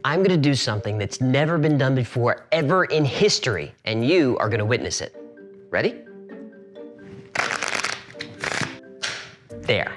I'm gonna do something that's never been done before ever in history, and you are gonna witness it. Ready? There.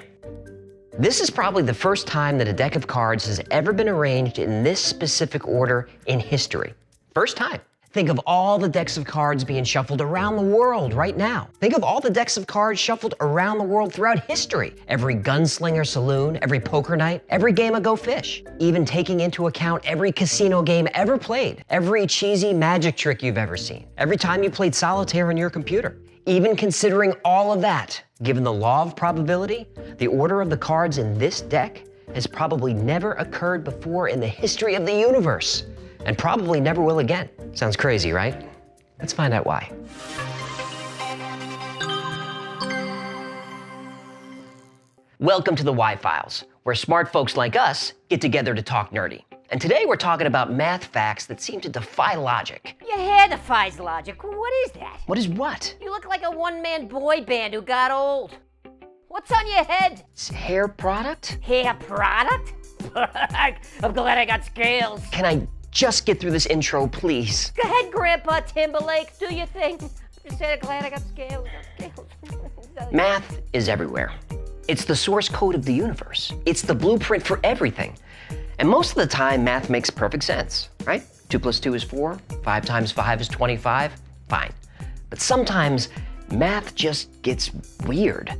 This is probably the first time that a deck of cards has ever been arranged in this specific order in history. First time. Think of all the decks of cards being shuffled around the world right now. Think of all the decks of cards shuffled around the world throughout history. Every gunslinger saloon, every poker night, every game of Go Fish. Even taking into account every casino game ever played, every cheesy magic trick you've ever seen, every time you played solitaire on your computer. Even considering all of that, given the law of probability, the order of the cards in this deck has probably never occurred before in the history of the universe, and probably never will again. Sounds crazy, right? Let's find out why. Welcome to the Why Files, where smart folks like us get together to talk nerdy. And today we're talking about math facts that seem to defy logic. Your hair defies logic. What is that? What is what? You look like a one-man boy band who got old. What's on your head? It's hair product? Hair product? I'm glad I got scales. Can I just get through this intro, please? Go ahead, Grandpa Timberlake. Do your thing. I just said glad I got scales. Math is everywhere. It's the source code of the universe. It's the blueprint for everything. And most of the time, math makes perfect sense, right? 2 + 2 is 4, 5 × 5 is 25, fine. But sometimes, math just gets weird.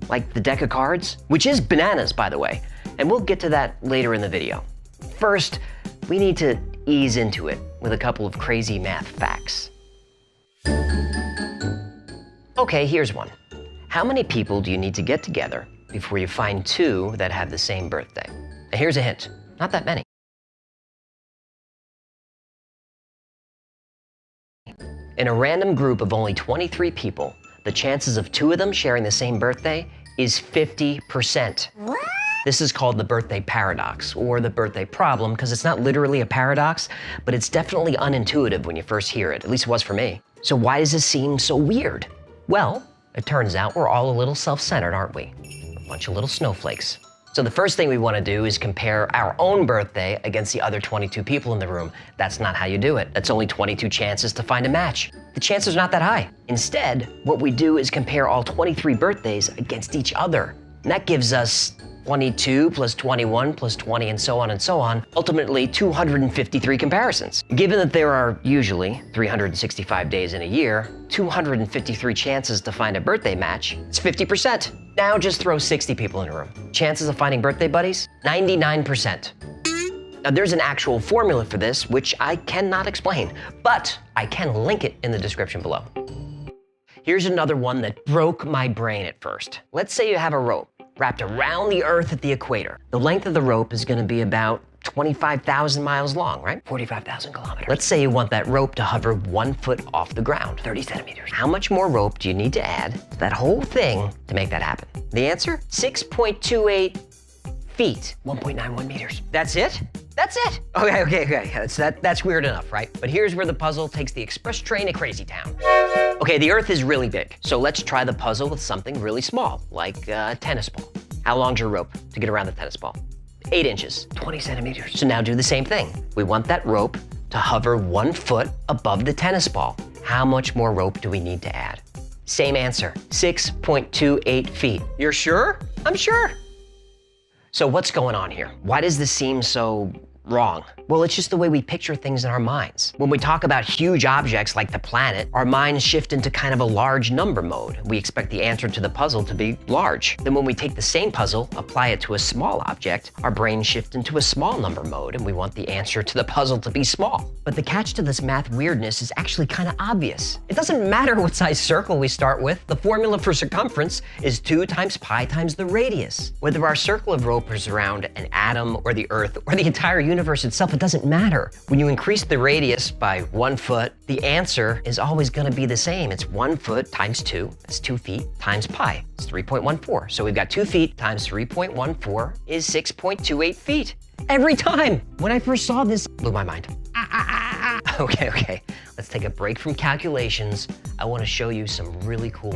Like the deck of cards, which is bananas, by the way. And we'll get to that later in the video. First, we need to ease into it with a couple of crazy math facts. Okay, here's one. How many people do you need to get together before you find two that have the same birthday? Now, here's a hint. Not that many. In a random group of only 23 people, the chances of two of them sharing the same birthday is 50%. What? This is called the birthday paradox, or the birthday problem, because it's not literally a paradox, but it's definitely unintuitive when you first hear it. At least it was for me. So why does this seem so weird? Well, it turns out we're all a little self-centered, aren't we? A bunch of little snowflakes. So the first thing we want to do is compare our own birthday against the other 22 people in the room. That's not how you do it. That's only 22 chances to find a match. The chances are not that high. Instead, what we do is compare all 23 birthdays against each other. And that gives us 22 + 21 + 20 and so on, ultimately 253 comparisons. Given that there are usually 365 days in a year, 253 chances to find a birthday match, it's 50%. Now just throw 60 people in a room. Chances of finding birthday buddies, 99%. Now there's an actual formula for this, which I cannot explain, but I can link it in the description below. Here's another one that broke my brain at first. Let's say you have a rope wrapped around the Earth at the equator. The length of the rope is gonna be about 25,000 miles long, right? 45,000 kilometers. Let's say you want that rope to hover 1 foot off the ground, 30 centimeters. How much more rope do you need to add to that whole thing to make that happen? The answer? 6.28 feet, 1.91 meters. That's it? That's it. Okay. That's weird enough, right? But here's where the puzzle takes the express train to Crazy Town. Okay, the Earth is really big, so let's try the puzzle with something really small, like a tennis ball. How long's your rope to get around the tennis ball? 8 inches, 20 centimeters. So now do the same thing. We want that rope to hover 1 foot above the tennis ball. How much more rope do we need to add? Same answer, 6.28 feet. You're sure? I'm sure. So what's going on here? Why does this seem so wrong? Well, it's just the way we picture things in our minds. When we talk about huge objects like the planet, our minds shift into kind of a large number mode. We expect the answer to the puzzle to be large. Then when we take the same puzzle, apply it to a small object, our brains shift into a small number mode, and we want the answer to the puzzle to be small. But the catch to this math weirdness is actually kind of obvious. It doesn't matter what size circle we start with. The formula for circumference is 2 × pi times the radius. Whether our circle of rope is around an atom or the Earth or the entire universe itself, it doesn't matter. When you increase the radius by 1 foot, the answer is always gonna be the same. It's 1 foot times 2, that's 2 feet, times pi, it's 3.14. So we've got 2 feet times 3.14 is 6.28 feet. Every time. When I first saw this, it blew my mind. Okay, let's take a break from calculations. I wanna show you some really cool